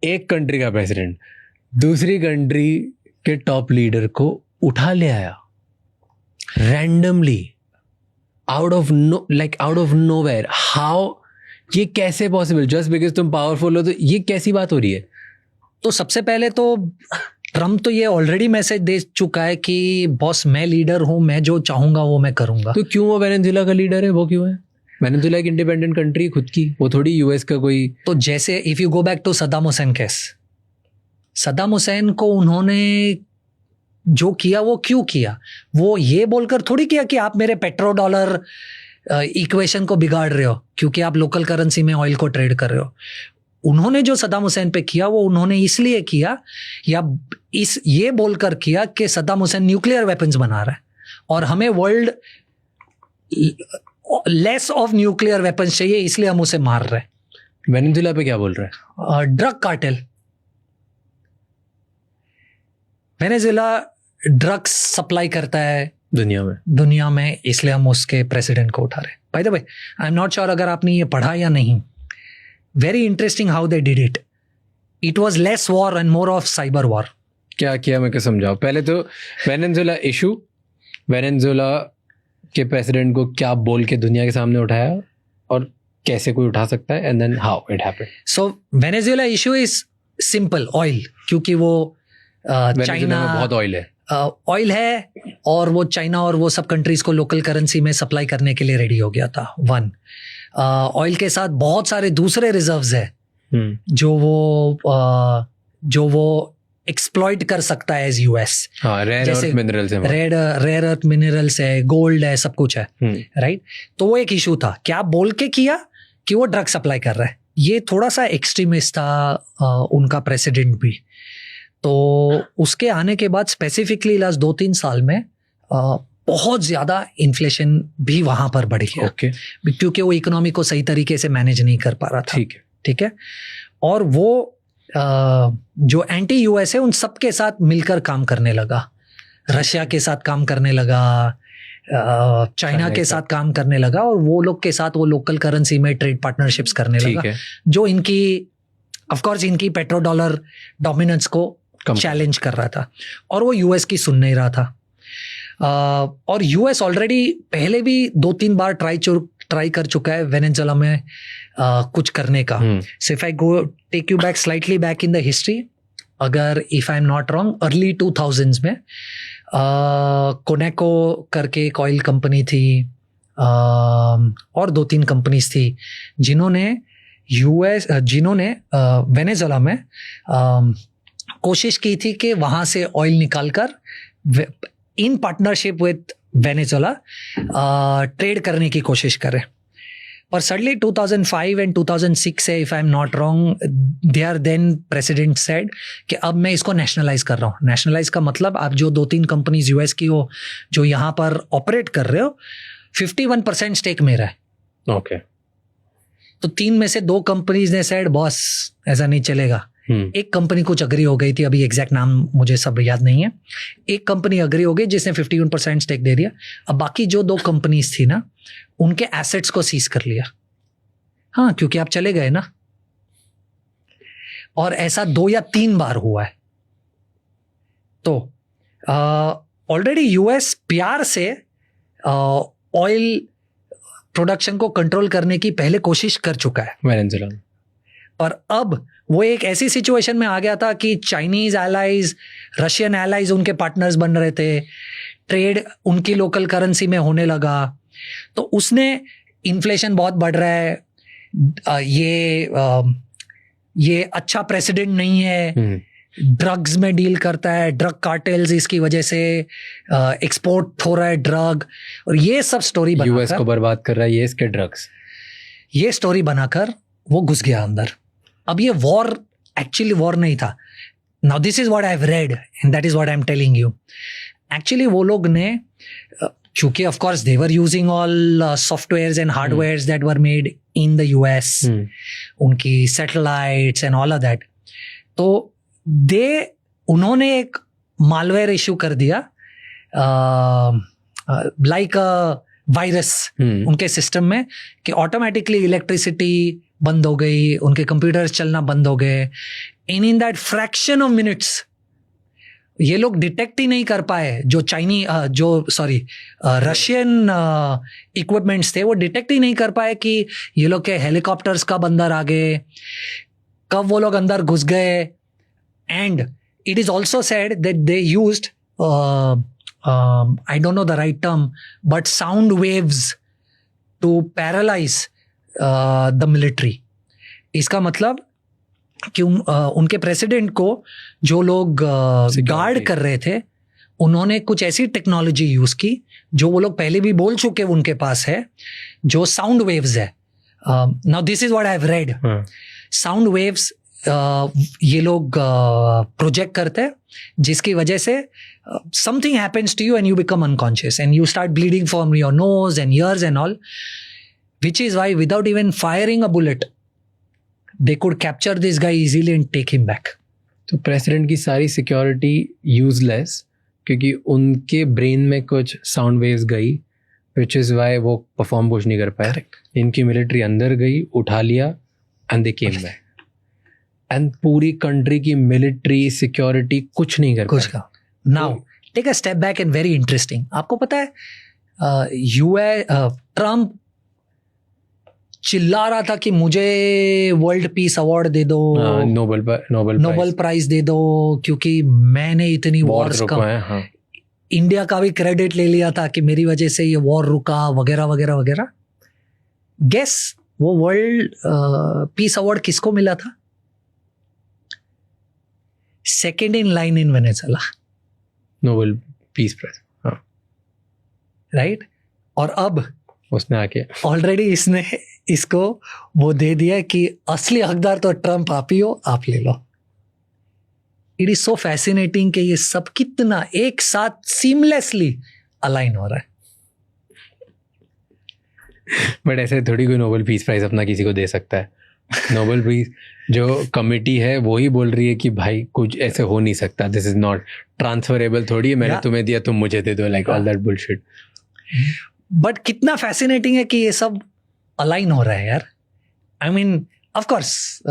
एक कंट्री का प्रेसिडेंट दूसरी कंट्री के टॉप लीडर को उठा ले आया randomly out of nowhere. How, ये कैसे पॉसिबल? जस्ट बिकॉज तुम पावरफुल हो तो ये कैसी बात हो रही है? तो सबसे पहले तो ट्रम्प तो ये ऑलरेडी मैसेज दे चुका है कि बॉस मैं लीडर हूं, मैं जो चाहूंगा वो मैं करूंगा. तो क्यों वो वेनेजुएला का लीडर है? वो क्यों है? वेनेजुएला एक इंडिपेंडेंट कंट्री खुद की, वो थोड़ी यूएस का कोई. तो जैसे if you go back to Saddam Hussein case, Saddam Hussein को उन्होंने जो किया वो क्यों किया? वो ये बोलकर थोड़ी किया कि आप मेरे पेट्रो डॉलर इक्वेशन को बिगाड़ रहे हो क्योंकि आप लोकल करेंसी में ऑयल को ट्रेड कर रहे हो. उन्होंने जो सद्दाम हुसैन पे किया वो उन्होंने इसलिए किया या ये बोलकर किया कि सद्दाम हुसैन न्यूक्लियर वेपन्स बना रहा है और हमें world less of nuclear weapons चाहिए, इसलिए हम उसे मार रहे हैं. वेनेजुएला पे क्या बोल रहा है? Drug cartel. Venezuela drugs supply करता है दुनिया में, इसलिए हम उसके प्रेसिडेंट को उठा रहे हैं. By the way, I am not sure अगर आपने ये पढ़ा या नहीं. Very interesting how they did it. It was less war and more of cyber war. क्या किया मेरे को समझाओ. पहले तो वेनेजुएला इशू, वेनेजुएला के प्रेसिडेंट को क्या बोल के दुनिया के सामने उठाया और कैसे कोई उठा सकता है, and then how it happened. So Venezuela issue is simple, oil. क्योंकि वो चाइना में बहुत ऑयल है और वो चाइना और वो सब कंट्रीज को लोकल करेंसी में सप्लाई करने के लिए रेडी हो गया था. वन, ऑयल के साथ बहुत सारे दूसरे रिजर्व्स है जो वो एक्सप्लॉइट कर सकता है as US. Rare earth minerals है, गोल्ड है, सब कुछ है. राइट. तो वो एक इशू था. क्या बोल के किया कि वो ड्रग सप्लाई कर रहा है. ये थोड़ा सा एक्सट्रीमिस्ट था उनका प्रेसिडेंट भी. तो उसके आने के बाद स्पेसिफिकली लास्ट 2-3 साल में बहुत ज्यादा इन्फ्लेशन भी वहां पर बढ़ गया. क्योंकि वो इकोनॉमी को सही तरीके से मैनेज नहीं कर पा रहा था. ठीक है. और वो जो एंटी यूएस है उन सब के साथ मिलकर काम करने लगा. रशिया के साथ काम करने लगा, चाइना के साथ काम करने लगा, और वो लोग के साथ वो लोकल करेंसी में ट्रेड पार्टनरशिप्स करने लगा जो इनकी ऑफ कोर्स इनकी पेट्रो डॉलर डोमिनेंस को चैलेंज कर रहा था. और वो यूएस की सुन नहीं रहा था. और यूएस ऑलरेडी पहले भी 2-3 बार ट्राई कर चुका है वेनेजुएला में कुछ करने का. So if I go take you back slightly back in the history, अगर if I am not wrong early 2000s में कोनेको करके एक ऑयल कंपनी थी और 2-3 कंपनीज थी जिन्होंने वेनेजुएला में कोशिश की थी कि वहां से ऑयल निकालकर in partnership with Venezuela trade करने की कोशिश करें. पर सडनली 2005 एंड 2006 से if I am not wrong there then president said कि अब मैं इसको नेशनलाइज कर रहा हूँ. नेशनलाइज का मतलब आप जो 2-3 कंपनीज यूएस की हो जो यहाँ पर ऑपरेट कर रहे हो, 51% स्टेक मेरा है. ओके. तो 3 में से 2 कंपनीज ने सेड बॉस ऐसा नहीं चलेगा. एक कंपनी कुछ अग्री हो गई थी, अभी एग्जैक्ट नाम मुझे सब याद नहीं है. एक कंपनी अग्री हो गई जिसने 51% स्टेक दे दिया. अब बाकी जो 2 कंपनीज थी ना, उनके एसेट्स को सीज कर लिया. हाँ, क्योंकि आप चले गए ना. और ऐसा 2 या 3 बार हुआ है. तो ऑलरेडी यूएस प्यार से ऑयल प्रोडक्शन को कंट्रोल करने की पहले कोशिश कर चुका है वेनेजुएला में. पर अब वो एक ऐसी सिचुएशन में आ गया था कि चाइनीज एलाइज, रशियन एलाइज उनके पार्टनर्स बन रहे थे, ट्रेड उनकी लोकल करेंसी में होने लगा. तो उसने इन्फ्लेशन बहुत बढ़ रहा है, ये अच्छा प्रेसिडेंट नहीं है, ड्रग्स में डील करता है, ड्रग कार्टेल्स इसकी वजह से एक्सपोर्ट हो रहा है ड्रग, और ये सब स्टोरी बनाकर यूएस को बर्बाद कर रहा है ये इसके ड्रग्स. ये स्टोरी बनाकर वो घुस गया अंदर. अब ये वॉर एक्चुअली वॉर नहीं था. Now this is what I have read and that is what I am telling you. Actually वो लोग ने, चूंकि of course they were using all softwares and hardwares that were made in the US, उनकी satellites and all of that. तो उन्होंने एक malware issue कर दिया लाइक वायरस उनके सिस्टम में कि ऑटोमेटिकली इलेक्ट्रिसिटी बंद हो गई, उनके कंप्यूटर्स चलना बंद हो गए, and in that fraction of minutes ये लोग डिटेक्ट ही नहीं कर पाए, जो रशियन इक्विपमेंट्स थे वो डिटेक्ट ही नहीं कर पाए कि ये लोग के हेलीकॉप्टर्स कब अंदर आ गए, कब वो लोग अंदर घुस गए. And it is also said that they used I don't know the right term, but sound waves to paralyze the military. इसका मतलब कि उनके प्रेसिडेंट को जो लोग गार्ड कर रहे थे उन्होंने कुछ ऐसी टेक्नोलॉजी यूज की जो वो लोग पहले भी बोल चुके उनके पास है, जो साउंड वेव्स है. Now this is what I have red. Sound waves ये लोग प्रोजेक्ट करते हैं, जिसकी वजह से something happens to you and you become unconscious and you start bleeding from your nose and ears and all, which is why without even firing a bullet they could capture this guy easily and take him back. तो president की सारी security useless क्योंकि उनके brain में कुछ sound waves गई, which is why वो perform कुछ नहीं कर पाया. इनकी मिलिट्री अंदर गई, उठा लिया and they came back. And पूरी कंट्री की मिलिट्री सिक्योरिटी कुछ नहीं कर पाई. Now take a step back and very interesting. आपको पता है ट्रम्प चिल्ला रहा था कि मुझे वर्ल्ड पीस अवार्ड दे दो, नोबेल प्राइज दे दो, क्योंकि मैंने इतनी वॉर्स का इंडिया का भी क्रेडिट ले लिया था कि मेरी वजह से ये वॉर रुका वगैरह वगैरह वगैरह. गेस वो वर्ल्ड पीस अवार्ड किसको मिला था? Second in line in Venezuela, Nobel peace prize. Right. और अब उसने आके ऑलरेडी इसने इसको वो दे दिया कि असली हकदार तो ट्रम्प आप ही हो, आप ले लो. इट इज सो फैसिनेटिंग कि ये सब कितना एक साथ सीमलेसली अलाइन हो रहा है. बट ऐसे थोड़ी कोई नोबेल पीस प्राइज अपना किसी को दे सकता है. नोबेल पीस जो कमिटी है वो ही बोल रही है कि भाई कुछ ऐसे हो नहीं सकता, दिस इज नॉट ट्रांसफरेबल, थोड़ी है मैंने तुम्हें दिया तुम मुझे दे दो, like all that bullshit. But कितना फैसिनेटिंग है कि ये सब अलाइन हो रहा है यार. आई मीन ऑफ कोर्स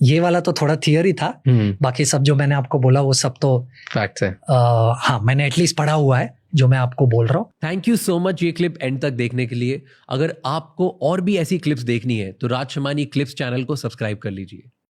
ये वाला तो थोड़ा थियरी था, बाकी सब जो मैंने आपको बोला वो सब तो फैक्ट्स है. हाँ, मैंने एटलीस्ट पढ़ा हुआ है जो मैं आपको बोल रहा हूँ. थैंक यू सो मच ये क्लिप एंड तक देखने के लिए. अगर आपको और भी ऐसी क्लिप्स देखनी है तो राज शमानी क्लिप्स चैनल को सब्सक्राइब कर लीजिए.